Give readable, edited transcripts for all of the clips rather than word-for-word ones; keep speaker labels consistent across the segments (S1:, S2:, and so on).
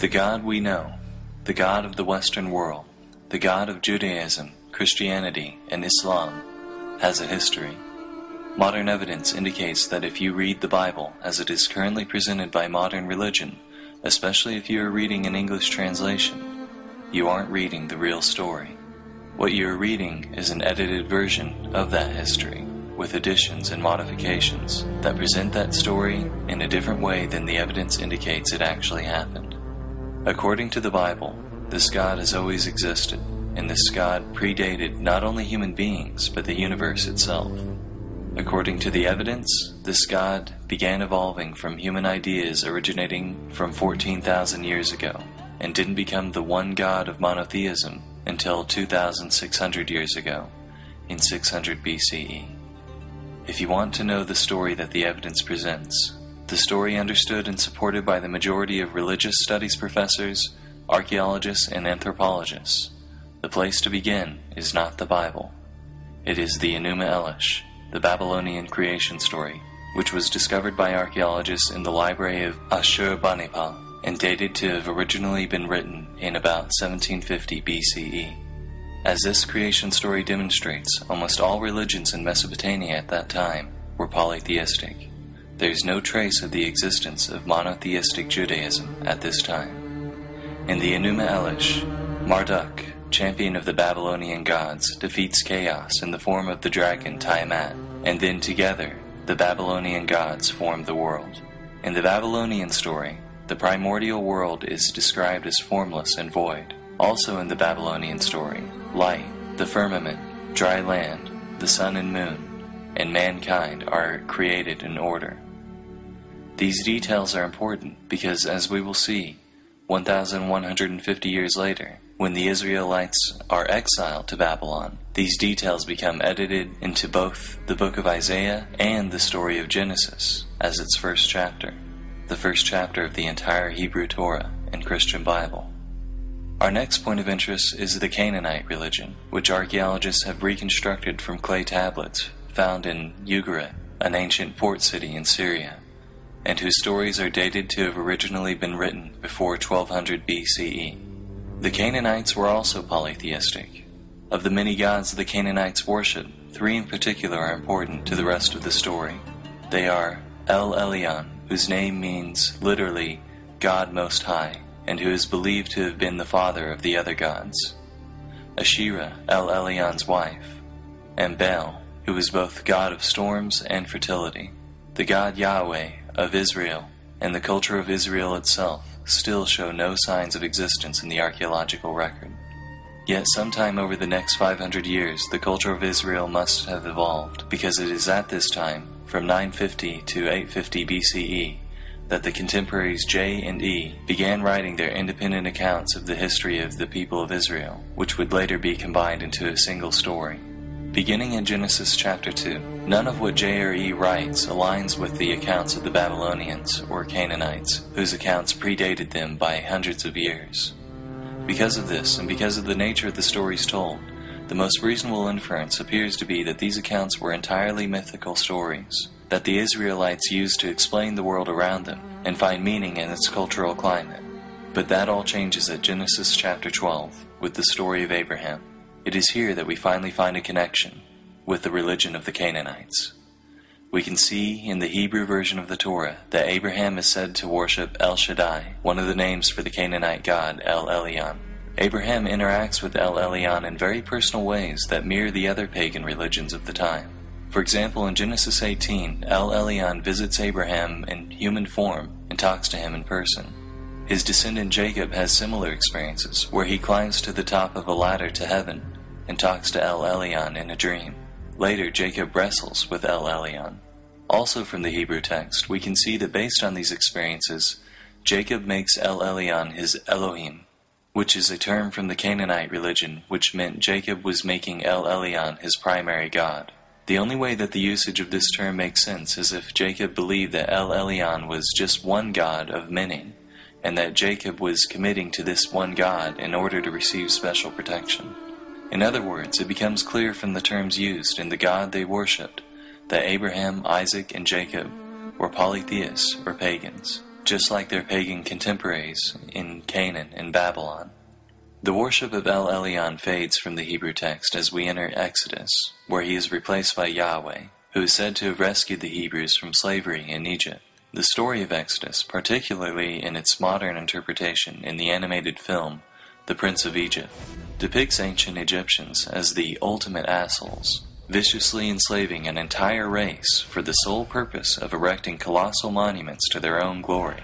S1: The God we know, the God of the Western world, the God of Judaism, Christianity, and Islam, has a history. Modern evidence indicates that if you read the Bible as it is currently presented by modern religion, especially if you are reading an English translation, you aren't reading the real story. What you are reading is an edited version of that history, with additions and modifications that present that story in a different way than the evidence indicates it actually happened. According to the Bible, this God has always existed, and this God predated not only human beings, but the universe itself. According to the evidence, this God began evolving from human ideas originating from 14,000 years ago, and didn't become the one God of monotheism until 2,600 years ago, in 600 BCE. If you want to know the story that the evidence presents, the story understood and supported by the majority of religious studies professors, archaeologists, and anthropologists, the place to begin is not the Bible. It is the Enuma Elish, the Babylonian creation story, which was discovered by archaeologists in the library of Ashurbanipal and dated to have originally been written in about 1750 BCE. As this creation story demonstrates, almost all religions in Mesopotamia at that time were polytheistic. There is no trace of the existence of monotheistic Judaism at this time. In the Enuma Elish, Marduk, champion of the Babylonian gods, defeats chaos in the form of the dragon Tiamat, and then together, the Babylonian gods form the world. In the Babylonian story, the primordial world is described as formless and void. Also in the Babylonian story, light, the firmament, dry land, the sun and moon, and mankind are created in order. These details are important because, as we will see, 1,150 years later, when the Israelites are exiled to Babylon, these details become edited into both the book of Isaiah and the story of Genesis as its first chapter, the first chapter of the entire Hebrew Torah and Christian Bible. Our next point of interest is the Canaanite religion, which archaeologists have reconstructed from clay tablets found in Ugarit, an ancient port city in Syria, and whose stories are dated to have originally been written before 1200 BCE. The Canaanites were also polytheistic. Of the many gods the Canaanites worshipped, three in particular are important to the rest of the story. They are El Elyon, whose name means literally God Most High, and who is believed to have been the father of the other gods; Asherah, El Elyon's wife; and Baal, who is both god of storms and fertility. The god Yahweh of Israel and the culture of Israel itself still show no signs of existence in the archaeological record. Yet sometime over the next 500 years the culture of Israel must have evolved, because it is at this time, from 950 to 850 BCE, that the contemporaries J and E began writing their independent accounts of the history of the people of Israel, which would later be combined into a single story. Beginning in Genesis chapter 2, none of what J or E writes aligns with the accounts of the Babylonians or Canaanites, whose accounts predated them by hundreds of years. Because of this, and because of the nature of the stories told, the most reasonable inference appears to be that these accounts were entirely mythical stories that the Israelites used to explain the world around them and find meaning in its cultural climate. But that all changes at Genesis chapter 12 with the story of Abraham. It is here that we finally find a connection with the religion of the Canaanites. We can see in the Hebrew version of the Torah that Abraham is said to worship El Shaddai, one of the names for the Canaanite god El Elyon. Abraham interacts with El Elyon in very personal ways that mirror the other pagan religions of the time. For example, in Genesis 18, El Elyon visits Abraham in human form and talks to him in person. His descendant Jacob has similar experiences, where he climbs to the top of a ladder to heaven and talks to El Elyon in a dream. Later, Jacob wrestles with El Elyon. Also from the Hebrew text, we can see that based on these experiences, Jacob makes El Elyon his Elohim, which is a term from the Canaanite religion which meant Jacob was making El Elyon his primary god. The only way that the usage of this term makes sense is if Jacob believed that El Elyon was just one god of many, and that Jacob was committing to this one god in order to receive special protection. In other words, it becomes clear from the terms used in the God they worshipped that Abraham, Isaac, and Jacob were polytheists or pagans. just like their pagan contemporaries in Canaan and Babylon. The worship of El Elyon fades from the Hebrew text as we enter Exodus, where he is replaced by Yahweh, who is said to have rescued the Hebrews from slavery in Egypt. The story of Exodus, particularly in its modern interpretation in the animated film The Prince of Egypt, depicts ancient Egyptians as the ultimate assholes, viciously enslaving an entire race for the sole purpose of erecting colossal monuments to their own glory.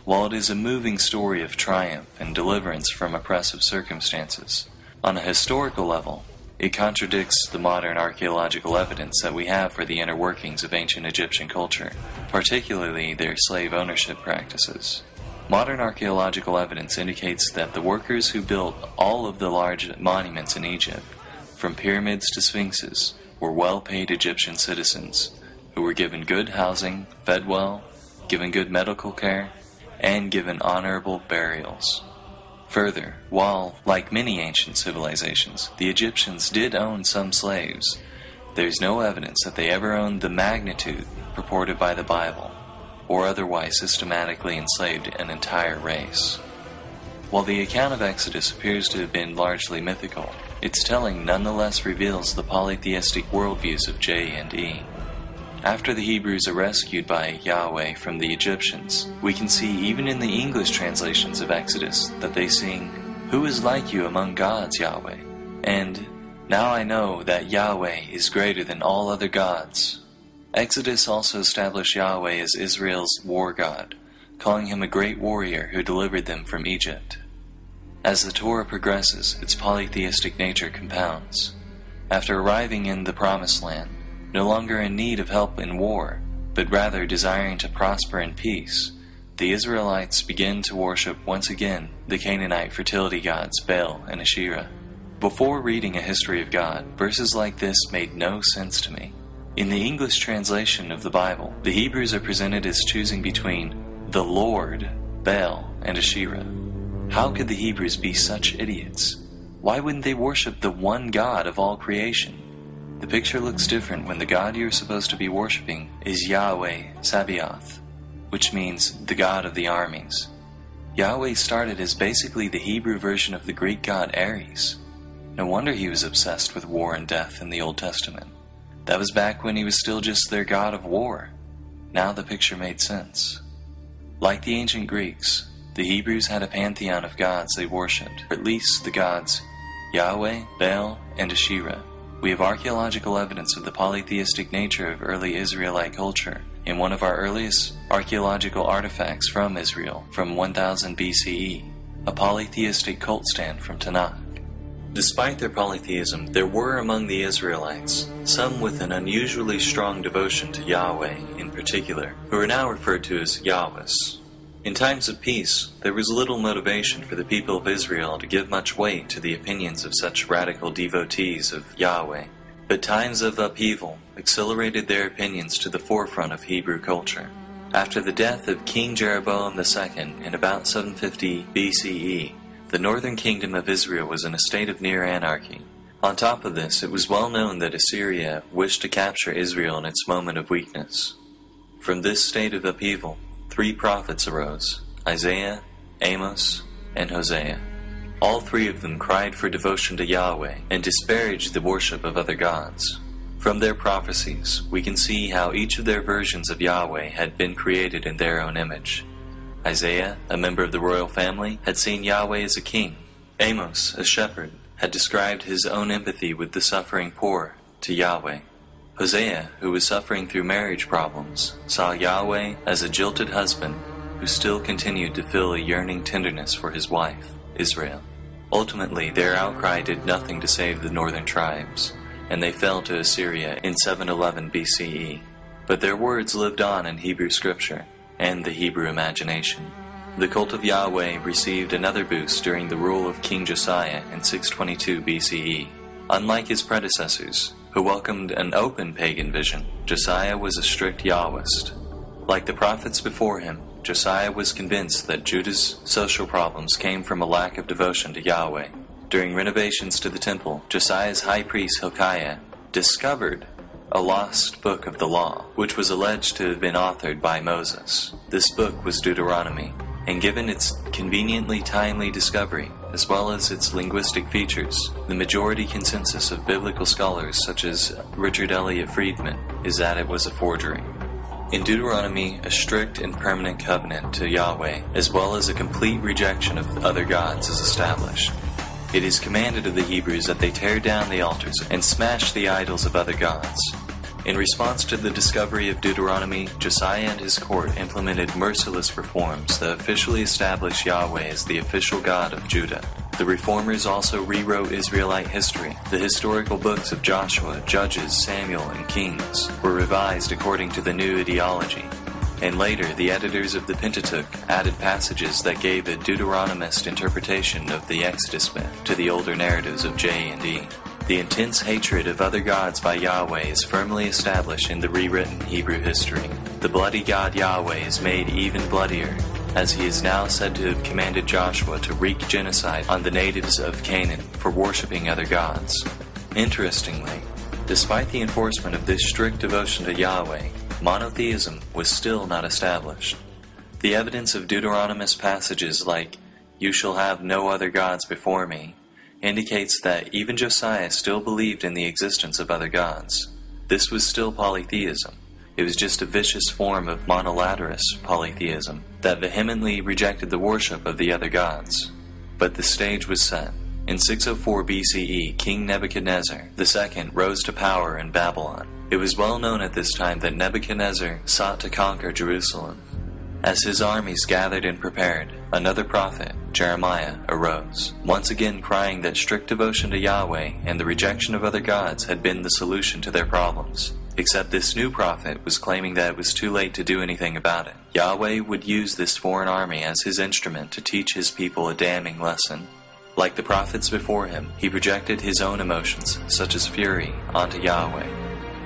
S1: While it is a moving story of triumph and deliverance from oppressive circumstances, on a historical level, it contradicts the modern archaeological evidence that we have for the inner workings of ancient Egyptian culture, particularly their slave ownership practices. Modern archaeological evidence indicates that the workers who built all of the large monuments in Egypt, from pyramids to sphinxes, were well-paid Egyptian citizens who were given good housing, fed well, given good medical care, and given honorable burials. Further, while, like many ancient civilizations, the Egyptians did own some slaves, there is no evidence that they ever owned the magnitude purported by the Bible, or otherwise systematically enslaved an entire race. While the account of Exodus appears to have been largely mythical, its telling nonetheless reveals the polytheistic worldviews of J and E. After the Hebrews are rescued by Yahweh from the Egyptians, we can see even in the English translations of Exodus that they sing, "Who is like you among gods, Yahweh?" and "Now I know that Yahweh is greater than all other gods." Exodus also established Yahweh as Israel's war god, calling him a great warrior who delivered them from Egypt. As the Torah progresses, its polytheistic nature compounds. After arriving in the Promised Land, no longer in need of help in war, but rather desiring to prosper in peace, the Israelites begin to worship once again the Canaanite fertility gods Baal and Asherah. Before reading a history of God, verses like this made no sense to me. In the English translation of the Bible, the Hebrews are presented as choosing between the Lord, Baal, and Asherah. How could the Hebrews be such idiots? Why wouldn't they worship the one God of all creation? The picture looks different when the God you're supposed to be worshiping is Yahweh Sabaoth, which means the God of the armies. Yahweh started as basically the Hebrew version of the Greek god Ares. No wonder he was obsessed with war and death in the Old Testament. That was back when he was still just their god of war. Now the picture made sense. Like the ancient Greeks, the Hebrews had a pantheon of gods they worshipped, or at least the gods Yahweh, Baal, and Asherah. We have archaeological evidence of the polytheistic nature of early Israelite culture in one of our earliest archaeological artifacts from Israel from 1000 BCE, a polytheistic cult stand from Tanakh. Despite their polytheism, there were among the Israelites some with an unusually strong devotion to Yahweh in particular, who are now referred to as Yahwehs. In times of peace, there was little motivation for the people of Israel to give much weight to the opinions of such radical devotees of Yahweh, but times of upheaval accelerated their opinions to the forefront of Hebrew culture. After the death of King Jeroboam II in about 750 BCE, the northern kingdom of Israel was in a state of near anarchy. On top of this, it was well known that Assyria wished to capture Israel in its moment of weakness. From this state of upheaval, 3 prophets arose, Isaiah, Amos, and Hosea. All 3 of them cried for devotion to Yahweh and disparaged the worship of other gods. From their prophecies, we can see how each of their versions of Yahweh had been created in their own image. Isaiah, a member of the royal family, had seen Yahweh as a king. Amos, a shepherd, had described his own empathy with the suffering poor to Yahweh. Hosea, who was suffering through marriage problems, saw Yahweh as a jilted husband who still continued to feel a yearning tenderness for his wife, Israel. Ultimately, their outcry did nothing to save the northern tribes, and they fell to Assyria in 711 BCE. But their words lived on in Hebrew scripture and the Hebrew imagination. The cult of Yahweh received another boost during the rule of King Josiah in 622 BCE. Unlike his predecessors, who welcomed an open pagan vision, Josiah was a strict Yahwist. Like the prophets before him, Josiah was convinced that Judah's social problems came from a lack of devotion to Yahweh. During renovations to the temple, Josiah's high priest Hilkiah discovered a lost book of the law, which was alleged to have been authored by Moses. This book was Deuteronomy, and given its conveniently timely discovery, as well as its linguistic features, the majority consensus of biblical scholars such as Richard Elliott Friedman is that it was a forgery. In Deuteronomy, a strict and permanent covenant to Yahweh, as well as a complete rejection of other gods, is established. It is commanded of the Hebrews that they tear down the altars and smash the idols of other gods. In response to the discovery of Deuteronomy, Josiah and his court implemented merciless reforms that officially established Yahweh as the official God of Judah. The reformers also rewrote Israelite history. The historical books of Joshua, Judges, Samuel, and Kings were revised according to the new ideology. And later, the editors of the Pentateuch added passages that gave a Deuteronomist interpretation of the Exodus myth to the older narratives of J and E. The intense hatred of other gods by Yahweh is firmly established in the rewritten Hebrew history. The bloody God Yahweh is made even bloodier, as he is now said to have commanded Joshua to wreak genocide on the natives of Canaan for worshipping other gods. Interestingly, despite the enforcement of this strict devotion to Yahweh, monotheism was still not established. The evidence of Deuteronomist passages like, "You shall have no other gods before me," indicates that even Josiah still believed in the existence of other gods. This was still polytheism. It was just a vicious form of monolaterous polytheism that vehemently rejected the worship of the other gods. But the stage was set. In 604 BCE, King Nebuchadnezzar II rose to power in Babylon. It was well known at this time that Nebuchadnezzar sought to conquer Jerusalem. As his armies gathered and prepared, another prophet, Jeremiah, arose, once again crying that strict devotion to Yahweh and the rejection of other gods had been the solution to their problems. Except this new prophet was claiming that it was too late to do anything about it. Yahweh would use this foreign army as his instrument to teach his people a damning lesson. Like the prophets before him, he projected his own emotions, such as fury, onto Yahweh.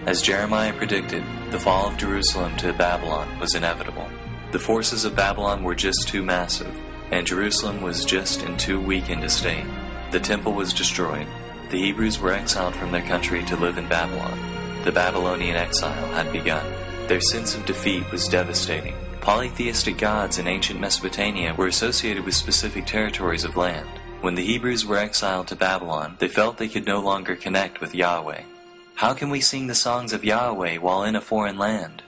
S1: As Jeremiah predicted, the fall of Jerusalem to Babylon was inevitable. The forces of Babylon were just too massive, and Jerusalem was just in too weakened a state. The temple was destroyed. The Hebrews were exiled from their country to live in Babylon. The Babylonian exile had begun. Their sense of defeat was devastating. Polytheistic gods in ancient Mesopotamia were associated with specific territories of land. When the Hebrews were exiled to Babylon, they felt they could no longer connect with Yahweh. How can we sing the songs of Yahweh while in a foreign land?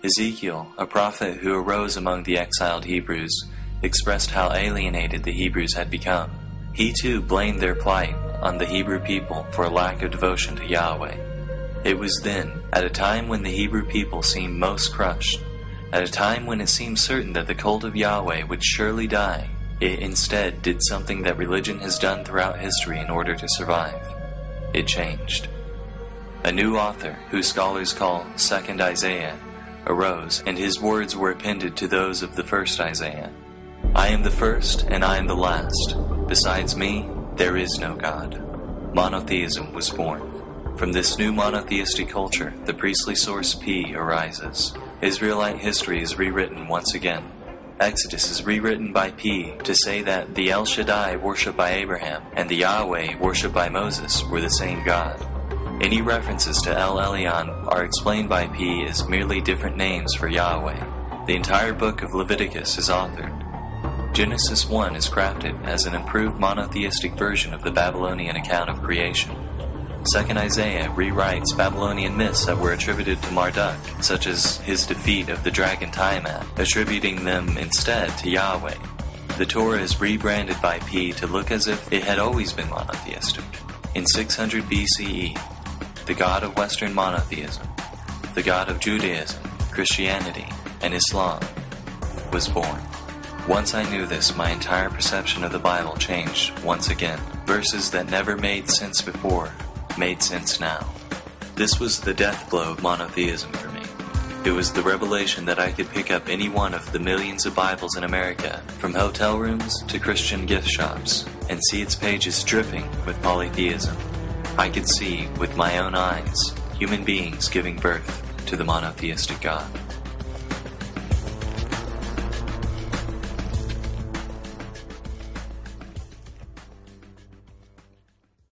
S1: Ezekiel, a prophet who arose among the exiled Hebrews, expressed how alienated the Hebrews had become. He too blamed their plight on the Hebrew people for a lack of devotion to Yahweh. It was then, at a time when the Hebrew people seemed most crushed, at a time when it seemed certain that the cult of Yahweh would surely die, it instead did something that religion has done throughout history in order to survive. It changed. A new author, who scholars call Second Isaiah, arose, and his words were appended to those of the first Isaiah. "I am the first, and I am the last. Besides me, there is no God." Monotheism was born. From this new monotheistic culture, the priestly source P arises. Israelite history is rewritten once again. Exodus is rewritten by P to say that the El Shaddai worshipped by Abraham and the Yahweh worshipped by Moses were the same God. Any references to El Elyon are explained by P as merely different names for Yahweh. The entire book of Leviticus is authored. Genesis 1 is crafted as an improved monotheistic version of the Babylonian account of creation. Second Isaiah rewrites Babylonian myths that were attributed to Marduk, such as his defeat of the dragon Tiamat, attributing them instead to Yahweh. The Torah is rebranded by P to look as if it had always been monotheistic. In 600 BCE, the God of Western monotheism, the God of Judaism, Christianity, and Islam, was born. Once I knew this, my entire perception of the Bible changed once again. Verses that never made sense before made sense now. This was the death blow of monotheism for me. It was the revelation that I could pick up any one of the millions of Bibles in America, from hotel rooms to Christian gift shops, and see its pages dripping with polytheism. I could see, with my own eyes, human beings giving birth to the monotheistic God.